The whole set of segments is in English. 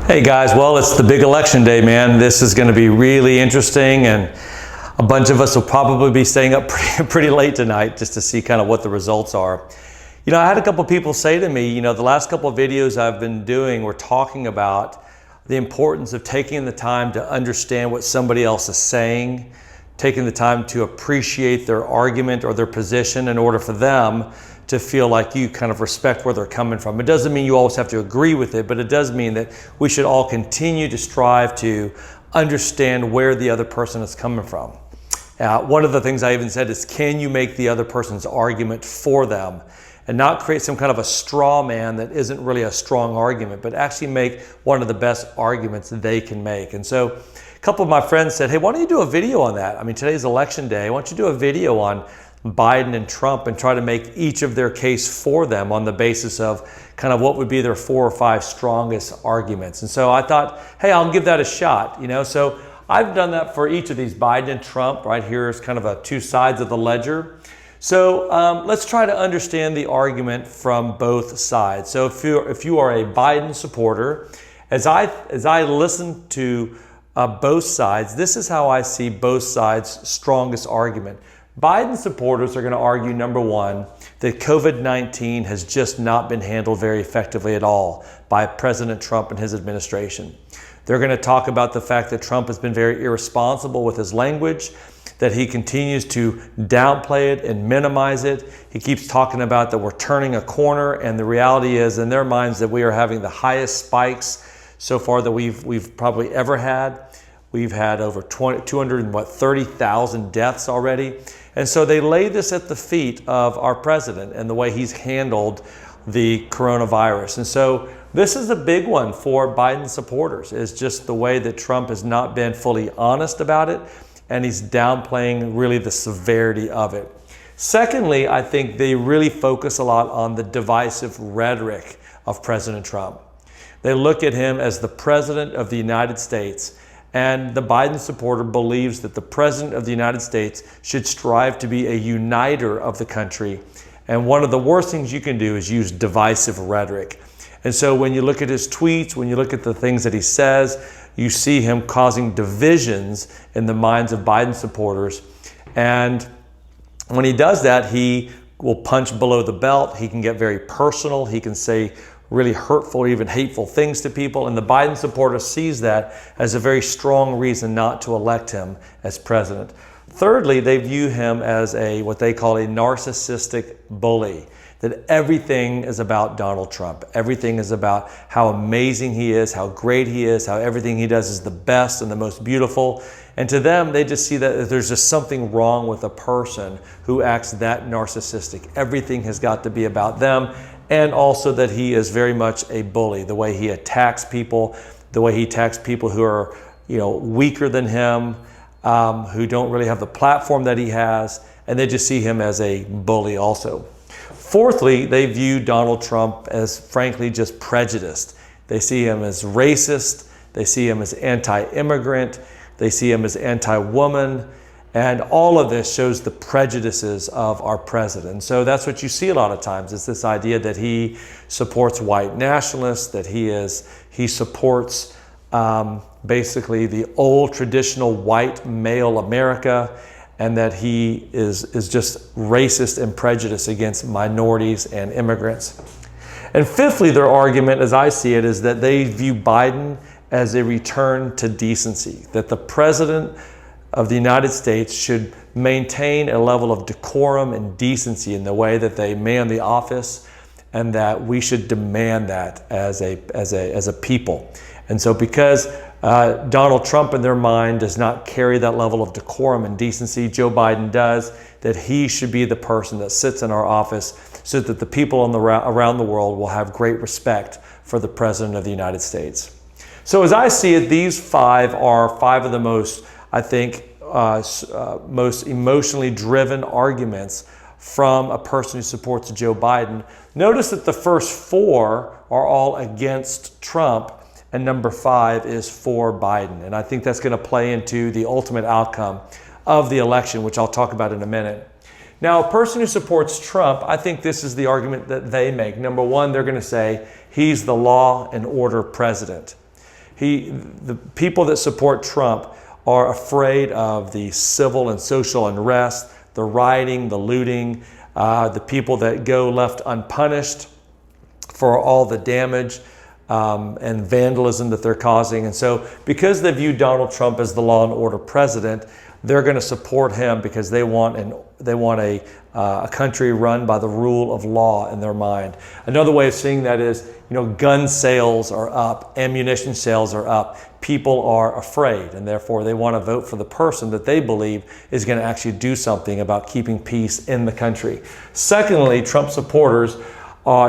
Hey guys, well, it's the big election day, man. This is going to be really interesting, and a bunch of us will probably be staying up pretty late tonight just to see kind of what the results are. You know, I had a couple people say to me, the last couple of videos I've been doing were talking about the importance of taking the time to understand what somebody else is saying, taking the time to appreciate their argument or their position in order for them to feel like you kind of respect where they're coming from. It doesn't mean you always have to agree with it, but it does mean that we should all continue to strive to understand where the other person is coming from. One of the things I even said is, can you make the other person's argument for them and not create some kind of a straw man that isn't really a strong argument, but actually make one of the best arguments that they can make. And so a couple of my friends said, hey, why don't you do a video on that? I mean, today's election day. Why don't you do a video on Biden and Trump and try to make each of their case for them on the basis of kind of what would be their 4 or 5 strongest arguments. And so I thought, hey, I'll give that a shot, So I've done that for each of these, Biden and Trump. Right here is kind of a 2 sides of the ledger. So let's try to understand the argument from both sides. So if you are a Biden supporter, as I listen to both sides, this is how I see both sides' strongest argument. Biden supporters are going to argue, number one, that COVID-19 has just not been handled very effectively at all by President Trump and his administration. They're going to talk about the fact that Trump has been very irresponsible with his language, that he continues to downplay it and minimize it. He keeps talking about that we're turning a corner, and the reality is, in their minds, that we are having the highest spikes so far that we've probably ever had. We've had over 230,000 deaths already. And so they lay this at the feet of our president and the way he's handled the coronavirus. And so this is a big one for Biden supporters, is just the way that Trump has not been fully honest about it, and he's downplaying really the severity of it. Secondly, I think they really focus a lot on the divisive rhetoric of President Trump. They look at him as the president of the United States, and the Biden supporter believes that the president of the United States should strive to be a uniter of the country. And one of the worst things you can do is use divisive rhetoric. And so when you look at his tweets, when you look at the things that he says, you see him causing divisions in the minds of Biden supporters. And when he does that, he will punch below the belt. He can get very personal. He can say really hurtful or even hateful things to people. And the Biden supporter sees that as a very strong reason not to elect him as president. Thirdly, they view him as what they call a narcissistic bully, that everything is about Donald Trump. Everything is about how amazing he is, how great he is, how everything he does is the best and the most beautiful. And to them, they just see that there's just something wrong with a person who acts that narcissistic. Everything has got to be about them. And also that he is very much a bully, the way he attacks people, the way he attacks people who are, weaker than him, who don't really have the platform that he has, and they just see him as a bully also. Fourthly, they view Donald Trump as, frankly, just prejudiced. They see him as racist, they see him as anti-immigrant, they see him as anti-woman, and all of this shows the prejudices of our president. So that's what you see a lot of times, is this idea that he supports white nationalists, that he supports basically the old traditional white male America, and that he is just racist and prejudiced against minorities and immigrants. And fifthly, their argument, as I see it, is that they view Biden as a return to decency, that the president of the United States should maintain a level of decorum and decency in the way that they man the office, and that we should demand that as a people. And so because Donald Trump in their mind does not carry that level of decorum and decency, Joe Biden does, that he should be the person that sits in our office so that the people around the world will have great respect for the President of the United States. So as I see it, these 5 are 5 of the most, I think, most emotionally driven arguments from a person who supports Joe Biden. Notice that the first 4 are all against Trump, and number 5 is for Biden. And I think that's going to play into the ultimate outcome of the election, which I'll talk about in a minute. Now, a person who supports Trump, I think this is the argument that they make. Number one, they're going to say he's the law and order president. The people that support Trump are afraid of the civil and social unrest, the rioting, the looting, the people that go left unpunished for all the damage and vandalism that they're causing. And so because they view Donald Trump as the law and order president, they're going to support him because they want a country run by the rule of law in their mind. Another way of seeing that is, gun sales are up, ammunition sales are up. People are afraid, and therefore they want to vote for the person that they believe is going to actually do something about keeping peace in the country. Secondly, Trump supporters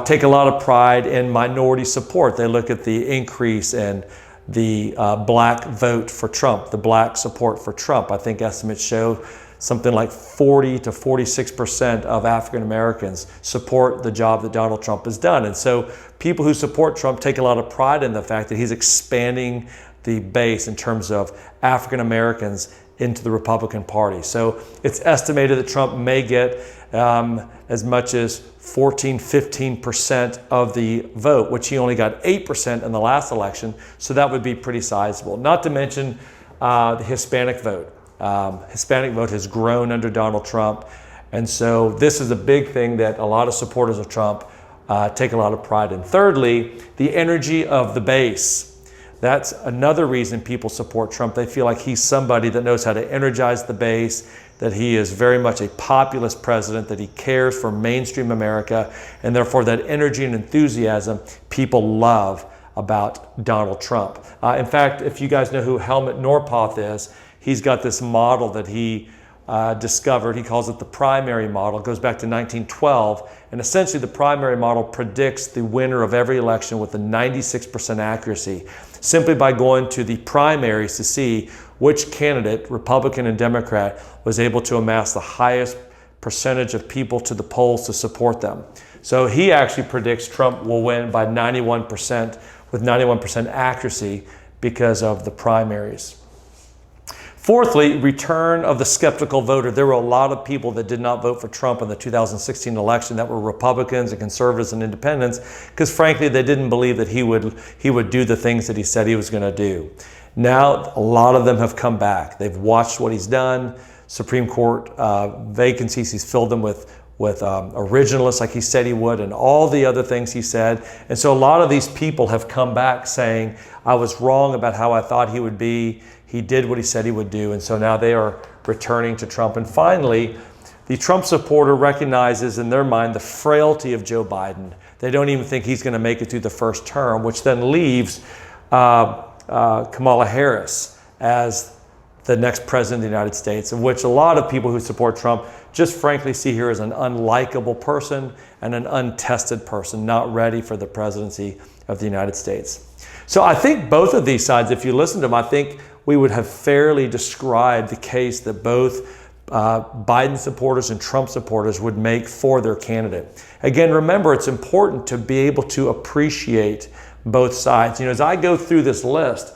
take a lot of pride in minority support. They look at the increase in the black vote for Trump, the black support for Trump. I think estimates show something like 40 to 46% of African Americans support the job that Donald Trump has done. And so people who support Trump take a lot of pride in the fact that he's expanding the base in terms of African Americans into the Republican Party. So it's estimated that Trump may get as much as 15% of the vote, which he only got 8% in the last election. So that would be pretty sizable. Not to mention the Hispanic vote. Hispanic vote has grown under Donald Trump. And so this is a big thing that a lot of supporters of Trump take a lot of pride in. Thirdly, the energy of the base. That's another reason people support Trump. They feel like he's somebody that knows how to energize the base, that he is very much a populist president, that he cares for mainstream America, and therefore that energy and enthusiasm people love about Donald Trump. In fact, if you guys know who Helmut Norpoth is, he's got this model that he discovered. He calls it the primary model. It goes back to 1912. And essentially the primary model predicts the winner of every election with a 96% accuracy, simply by going to the primaries to see which candidate, Republican and Democrat, was able to amass the highest percentage of people to the polls to support them. So he actually predicts Trump will win by 91% with 91% accuracy because of the primaries. Fourthly, return of the skeptical voter. There were a lot of people that did not vote for Trump in the 2016 election that were Republicans and conservatives and independents because frankly they didn't believe that he would do the things that he said he was going to do. Now a lot of them have come back. They've watched what he's done. Supreme Court vacancies, he's filled them with originalists like he said he would and all the other things he said. And so a lot of these people have come back saying, I was wrong about how I thought he would be. He did what he said he would do. And so now they are returning to Trump. And finally, the Trump supporter recognizes in their mind the frailty of Joe Biden. They don't even think he's going to make it through the first term, which then leaves Kamala Harris as the next president of the United States, in which a lot of people who support Trump just frankly see her as an unlikable person and an untested person, not ready for the presidency of the United States. So I think both of these sides, if you listen to them, I think we would have fairly described the case that both Biden supporters and Trump supporters would make for their candidate. Again, remember, it's important to be able to appreciate both sides. As I go through this list,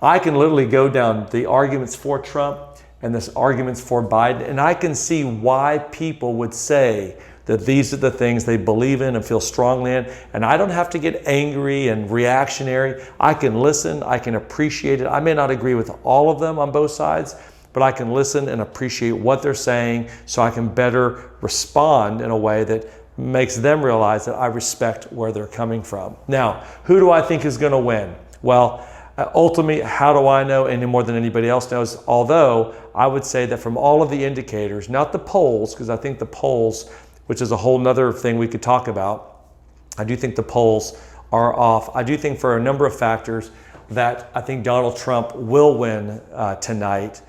I can literally go down the arguments for Trump and the arguments for Biden, and I can see why people would say that these are the things they believe in and feel strongly in. And I don't have to get angry and reactionary. I can listen, I can appreciate it. I may not agree with all of them on both sides, but I can listen and appreciate what they're saying so I can better respond in a way that makes them realize that I respect where they're coming from. Now, who do I think is going to win? Well, ultimately, how do I know any more than anybody else knows? Although I would say that from all of the indicators, not the polls, because I think the polls, which is a whole nother thing we could talk about, I do think the polls are off. I do think for a number of factors that I think Donald Trump will win tonight.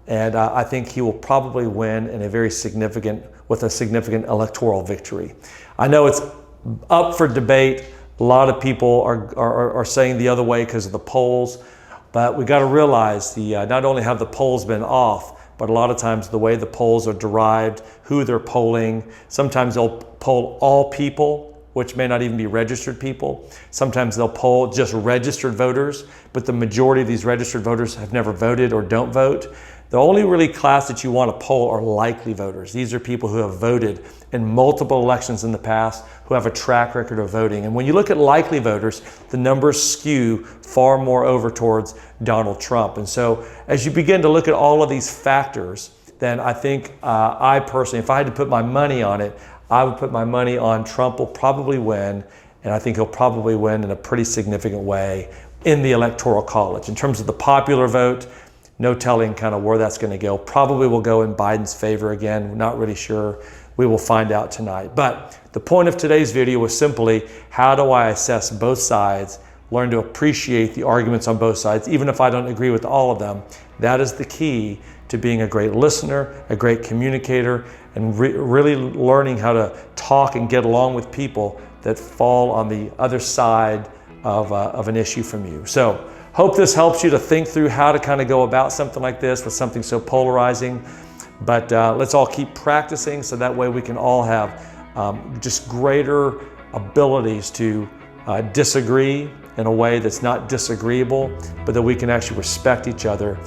And I think he will probably win in with a significant electoral victory. I know it's up for debate. A lot of people are saying the other way because of the polls, but we got to realize not only have the polls been off, but a lot of times the way the polls are derived, who they're polling, sometimes they'll poll all people which may not even be registered people. Sometimes they'll poll just registered voters, but the majority of these registered voters have never voted or don't vote. The only really class that you want to poll are likely voters. These are people who have voted in multiple elections in the past, who have a track record of voting. And when you look at likely voters, the numbers skew far more over towards Donald Trump. And so as you begin to look at all of these factors, then I think I personally, if I had to put my money on it, I would put my money on Trump will probably win, and I think he'll probably win in a pretty significant way in the Electoral College. In terms of the popular vote, no telling kind of where that's going to go. Probably will go in Biden's favor again. We're not really sure. We will find out tonight. But the point of today's video was simply, how do I assess both sides, learn to appreciate the arguments on both sides, even if I don't agree with all of them. That is the key to being a great listener, a great communicator, and really learning how to talk and get along with people that fall on the other side of an issue from you. So hope this helps you to think through how to kind of go about something like this with something so polarizing. But let's all keep practicing so that way we can all have just greater abilities to disagree in a way that's not disagreeable, but that we can actually respect each other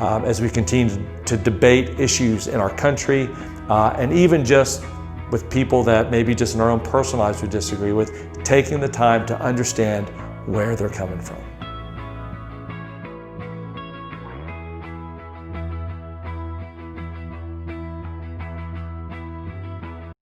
as we continue to debate issues in our country, and even just with people that maybe just in our own personal lives we disagree with, taking the time to understand where they're coming from.